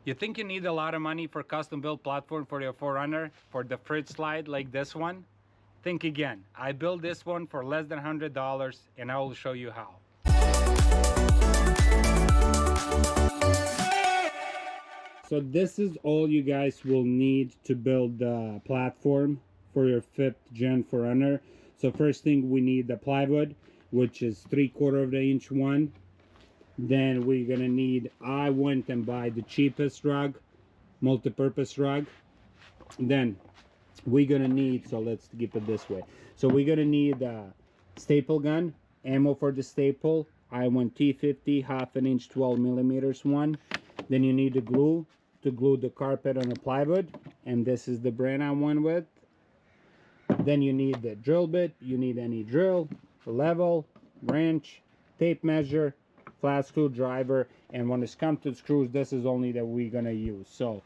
You think you need a lot of money for custom built platform for your 4runner for the fridge slide like this one? Think again. I built this one for less than $100 and I will show you how. So this is all you guys will need to build the platform for your 5th gen 4runner. So first thing, we need the plywood, which is 3/4 of the inch one. Then we're gonna need, I went and buy the cheapest rug, multi-purpose rug. Then we're gonna need, so let's keep it this way. So we're gonna need a staple gun, ammo for the staple. I went T50, 1/2 inch, 12 millimeters one. Then you need the glue to glue the carpet on the plywood, and this is the brand I went with. Then you need the drill bit, you need any drill, level, wrench, tape measure, flat screwdriver, and when it's come to screws, this is only that we're gonna use. So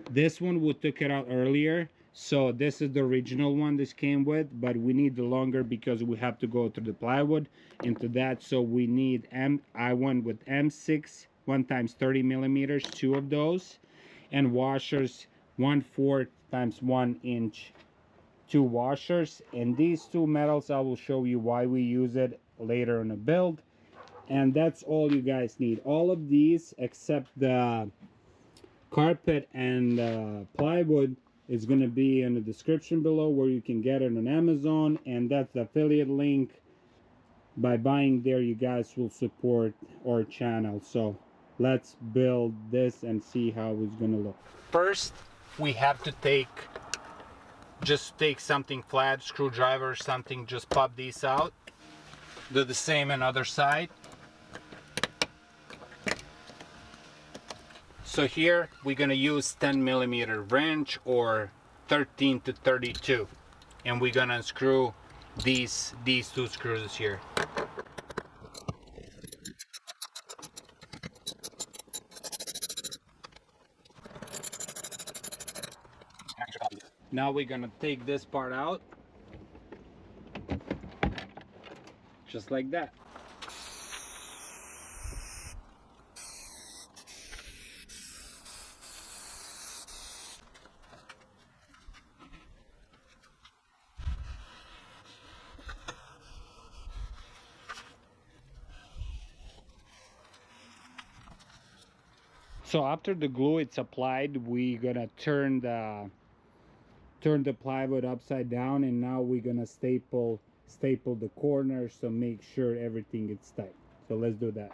this one we took it out earlier, so this is the original one this came with, but we need the longer because we have to go through the plywood into that. So we need I went with M6 1 times 30 millimeters, 2 of those, and washers 1/4 times 1 inch, 2 washers. And these 2 metals, I will show you why we use it later in the build. And that's all you guys need. All of these except the carpet and plywood is going to be in the description below, where you can get it on Amazon, and that's the affiliate link. By buying there, you guys will support our channel. So let's build this and see how it's going to look. First, we have to just take something flat, screwdriver or something, just pop these out. Do the same on other side. So here we're gonna use 10 millimeter wrench or 13 to 32, and we're gonna unscrew these 2 screws here. Now we're gonna take this part out, just like that. So after the glue it's applied, we're gonna turn the plywood upside down, and now we're gonna staple the corners, so make sure everything is tight. So let's do that.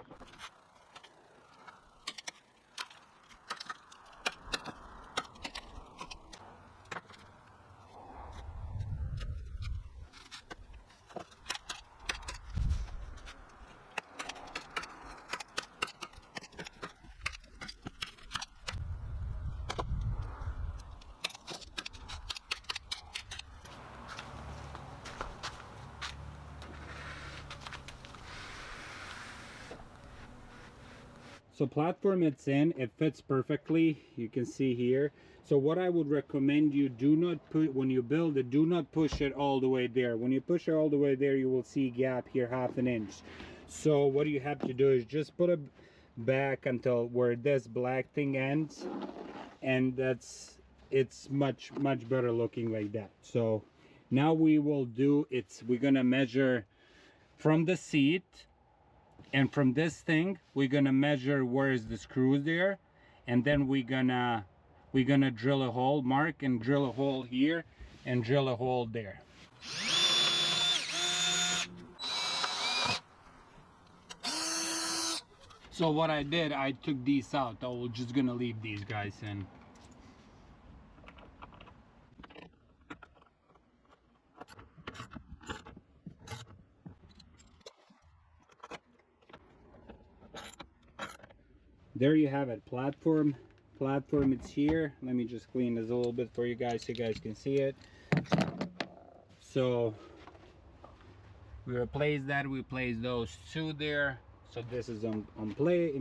So platform it's in, it fits perfectly, you can see here. So what I would recommend you do not put, when you build it, do not push it all the way there. When you push it all the way there, you will see a gap here 1/2 inch. So what you have to do is just put it back until where this black thing ends, and it's much better looking like that. So now we will do it, we're gonna measure from the seat. And from this thing, we're gonna measure where is the screws there, and then we're gonna drill a hole, mark and drill a hole here, and drill a hole there. So what I did, I took these out. I was just gonna leave these guys in. There you have it, platform it's here. Let me just clean this a little bit for you guys so you guys can see it. So we replaced that, we placed those 2 there, so this is in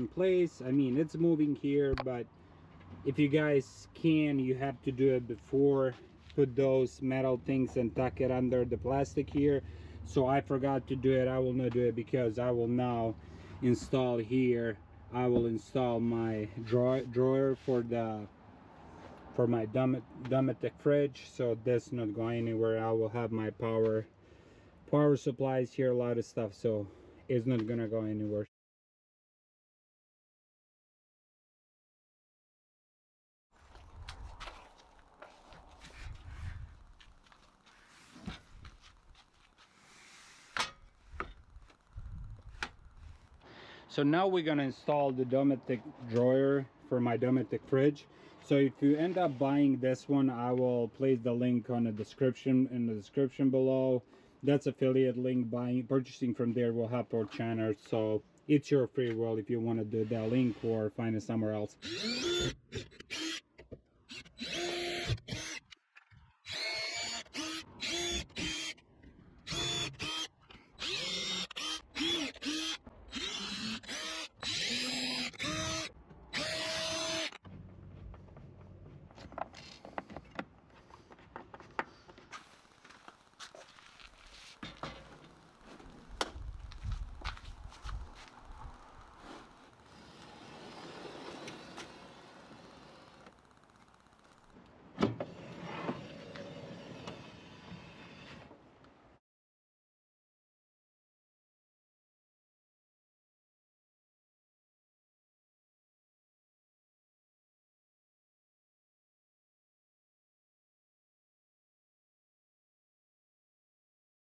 place. I mean, it's moving here, but if you guys can, you have to do it before. Put those metal things and tuck it under the plastic here. So I forgot to do it. I will not do it because I will now install here I will install my drawer for my Dometic fridge, so this not going anywhere. I will have my power supplies here, a lot of stuff, so it's not gonna go anywhere. So now we're gonna install the Dometic drawer for my Dometic fridge. So if you end up buying this one, I will place the link on the description below. That's affiliate link. Purchasing from there will help our channel. So it's your free will if you want to do that link or find it somewhere else.